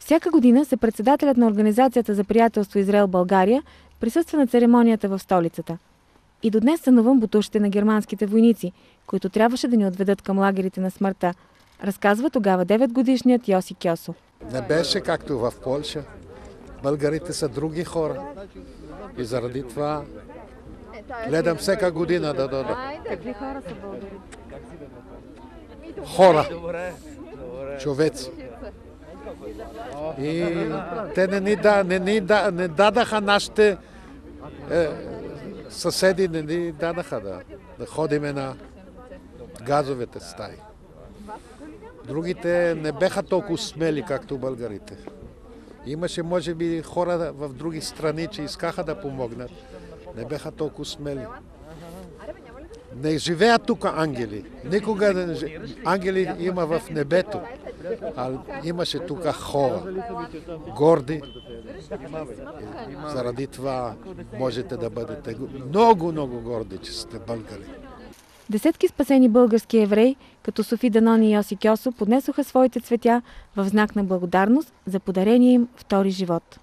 Всяка година съпредседателят на Организацията за приятелство Израел-България присъства на церемонията в столицата. И до днес сънувам бутушите на германските войници, които трябваше да ни отведат към лагерите на смъртта, разказва тогава 9-годишният Йоси Кьосо. Не беше както в Полша. Българите са други хора. И заради това гледам всяка година да дойда. Какви хора са българи? Хора. Човеци. И те не дадаха нашите съседи, не ни дадаха да ходиме на газовете стаи. Другите не беха толкова смели, както българите. Имаше, може би, хора в други страни, че искаха да помогнат. Не беха толкова смели. Не живеят тук ангели. Никога ангели има в небето. А имаше тук хора. Горди. Заради това можете да бъдете много, много горди, че сте българи. Десетки спасени български евреи, като Софи Данон и Йоси Кьосо, поднесоха своите цветя в знак на благодарност за подарения им втори живот.